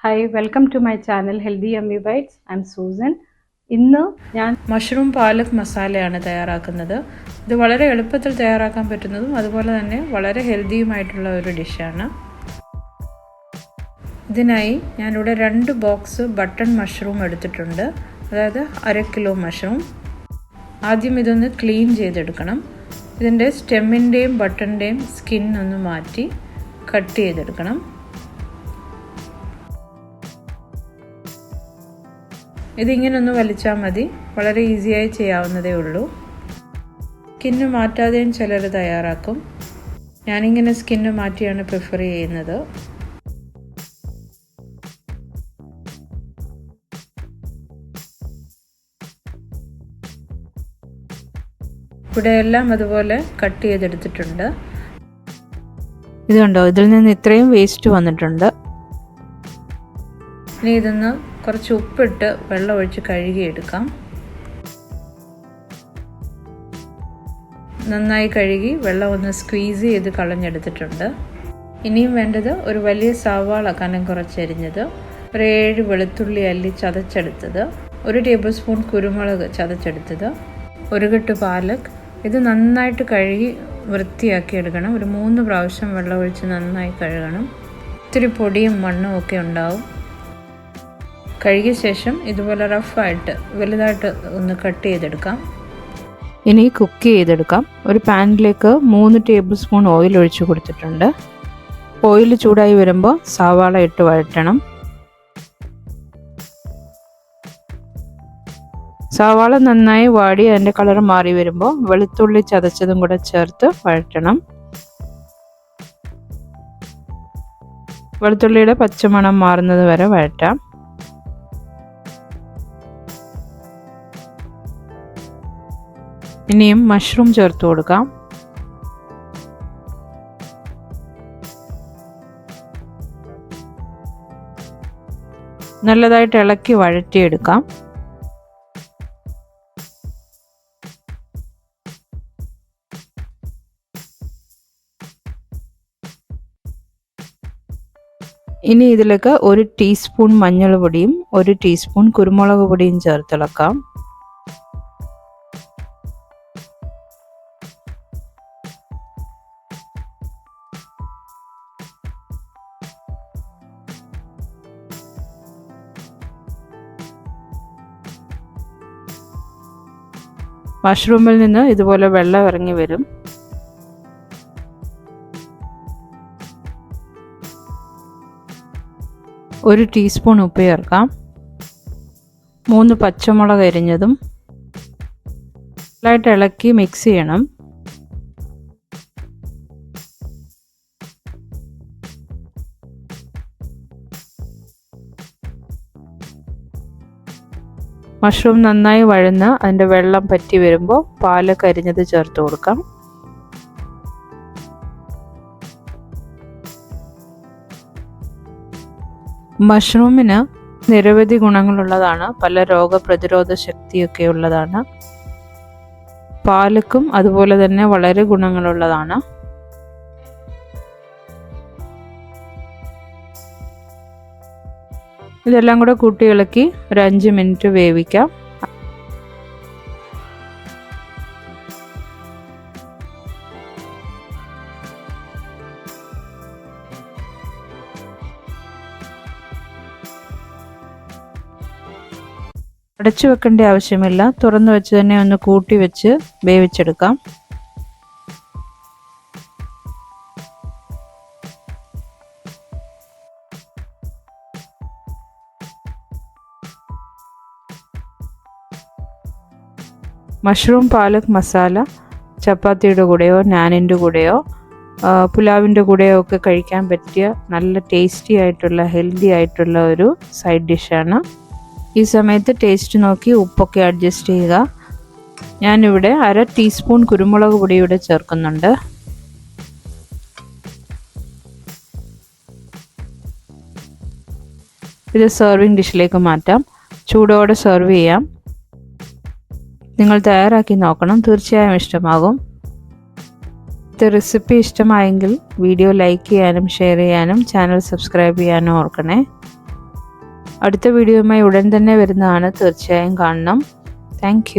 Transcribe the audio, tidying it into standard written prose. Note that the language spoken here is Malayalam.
Hi, welcome to my channel Healthy Yummy Bites. I'm Susan. ഇന്ന് ഞാൻ മഷ്റൂം പാലക് മസാലയാണ് തയ്യാറാക്കുന്നത്. ഇത് വളരെ എളുപ്പത്തിൽ തയ്യാറാക്കാൻ പറ്റുന്നതും അതുപോലെ തന്നെ വളരെ ഹെൽത്തിയുമായിട്ടുള്ള ഒരു ഡിഷാണ്. ഇതിനായി ഞാനിവിടെ 2 ബോക്സ് ബട്ടൺ മഷ്റൂം എടുത്തിട്ടുണ്ട്. അതായത് 1/2 കിലോ മഷ്റൂം. ആദ്യം ഇതൊന്ന് ക്ലീൻ ചെയ്തെടുക്കണം. ഇതിൻ്റെ സ്റ്റെമ്മിൻ്റെയും ബട്ടണിൻ്റെയും സ്കിൻ ഒന്ന് മാറ്റി കട്ട് ചെയ്തെടുക്കണം. ഇതിങ്ങനെ ഒന്ന് വലിച്ചാൽ മതി. വളരെ ഈസിയായി ചെയ്യാവുന്നതേ ഉള്ളൂ. സ്കിന്ന് മാറ്റാതെയും ചിലർ തയ്യാറാക്കും. ഞാനിങ്ങനെ സ്കിന്ന് മാറ്റിയാണ് പ്രിഫർ ചെയ്യുന്നത്. ഇവിടെ എല്ലാം അതുപോലെ കട്ട് ചെയ്തെടുത്തിട്ടുണ്ട്. ഇത് കണ്ടോ, ഇതിൽ നിന്ന് ഇത്രയും വേസ്റ്റ് വന്നിട്ടുണ്ട്. ഇനി ഇതൊന്ന് കുറച്ച് ഉപ്പിട്ട് വെള്ളം ഒഴിച്ച് കഴുകിയെടുക്കാം. നന്നായി കഴുകി വെള്ളം ഒന്ന് സ്ക്വീസ് ചെയ്ത് കളഞ്ഞെടുത്തിട്ടുണ്ട്. ഇനിയും വേണ്ടത് ഒരു വലിയ സവാള കനം കുറച്ചരിഞ്ഞത്, ഒരു 7 വെളുത്തുള്ളി അല്ലി ചതച്ചെടുത്തത്, 1 ടേബിൾ സ്പൂൺ കുരുമുളക് ചതച്ചെടുത്തത്, 1 കെട്ട് പാലക്. ഇത് നന്നായിട്ട് കഴുകി വൃത്തിയാക്കി എടുക്കണം. ഒരു 3 പ്രാവശ്യം വെള്ളം ഒഴിച്ച് നന്നായി കഴുകണം. ഇത്തിരി പൊടിയും മണ്ണും ഒക്കെ ഉണ്ടാവും. കഴുകിയ ശേഷം ഇതുപോലെ റഫായിട്ട് വലുതായിട്ട് ഒന്ന് കട്ട് ചെയ്തെടുക്കാം. ഇനി കുക്ക് ചെയ്തെടുക്കാം. ഒരു പാനിലേക്ക് 3 ടേബിൾ സ്പൂൺ ഓയിൽ ഒഴിച്ചു കൊടുത്തിട്ടുണ്ട്. ഓയിൽ ചൂടായി വരുമ്പോൾ സവാള ഇട്ട് വഴറ്റണം. സവാള നന്നായി വാടി അതിൻ്റെ കളർ മാറി വരുമ്പോൾ വെളുത്തുള്ളി ചതച്ചതും കൂടെ ചേർത്ത് വഴറ്റണം. വെളുത്തുള്ളിയുടെ പച്ചമണം മാറുന്നത് വരെ വഴറ്റാം. ഇനിയും മഷ്റൂം ചേർത്ത് കൊടുക്കാം. നല്ലതായിട്ട് ഇളക്കി വഴറ്റിയെടുക്കാം. ഇനി ഇതിലേക്ക് 1 ടീസ്പൂൺ മഞ്ഞൾ പൊടിയും 1 ടീസ്പൂൺ കുരുമുളക് പൊടിയും ചേർത്തിളക്കാം. മഷ്റൂമിൽ നിന്ന് ഇതുപോലെ വെള്ളം ഇറങ്ങി വരും. ഒരു ടീസ്പൂൺ ഉപ്പ് ചേർക്കാം. 3 പച്ചമുളക് അരിഞ്ഞതും നന്നായിട്ട് ഇളക്കി മിക്സ് ചെയ്യണം. മഷ്റൂം നന്നായി വഴന്ന് അതിൻ്റെ വെള്ളം പറ്റി വരുമ്പോൾ പാലക് അരിഞ്ഞത് ചേർത്ത് കൊടുക്കാം. മഷ്റൂമിന് നിരവധി ഗുണങ്ങളുള്ളതാണ്. പല രോഗപ്രതിരോധ ശക്തിയൊക്കെ ഉള്ളതാണ്. പാലക്കും അതുപോലെ തന്നെ വളരെ ഗുണങ്ങളുള്ളതാണ്. ഇതെല്ലാം കൂടെ കൂട്ടി ഇളക്കി ഒരു 5 മിനിറ്റ് വേവിക്കാം. അടച്ചു വെക്കേണ്ട ആവശ്യമില്ല. തുറന്നു വെച്ച് തന്നെ ഒന്ന് കൂട്ടി വെച്ച് വേവിച്ചെടുക്കാം. മഷ്റൂം പാലക് മസാല ചപ്പാത്തിയുടെ കൂടെയോ നാനിൻ്റെ കൂടെയോ പുലാവിൻ്റെ കൂടെയോ ഒക്കെ കഴിക്കാൻ പറ്റിയ നല്ല ടേസ്റ്റി ആയിട്ടുള്ള ഹെൽത്തി ആയിട്ടുള്ള ഒരു സൈഡ് ഡിഷാണ്. ഈ സമയത്ത് ടേസ്റ്റ് നോക്കി ഉപ്പൊക്കെ അഡ്ജസ്റ്റ് ചെയ്യുക. ഞാനിവിടെ 1/2 ടീസ്പൂൺ കുരുമുളക് പൊടിയുടെ ചേർക്കുന്നുണ്ട്. ഇത് സെർവിങ് ഡിഷിലേക്ക് മാറ്റാം. ചൂടോടെ സെർവ് ചെയ്യാം. നിങ്ങൾ തയ്യാറാക്കി നോക്കണം. തീർച്ചയായും ഇഷ്ടമാകും. The recipe ഇഷ്ടമായെങ്കിൽ വീഡിയോ ലൈക്ക് ചെയ്യാനും ഷെയർ ചെയ്യാനും ചാനൽ സബ്സ്ക്രൈബ് ചെയ്യാനും ഓർക്കണേ. അടുത്ത വീഡിയോയുമായി ഉടൻ തന്നെ വരുന്നതാണ്. തീർച്ചയായും കാണണം. താങ്ക്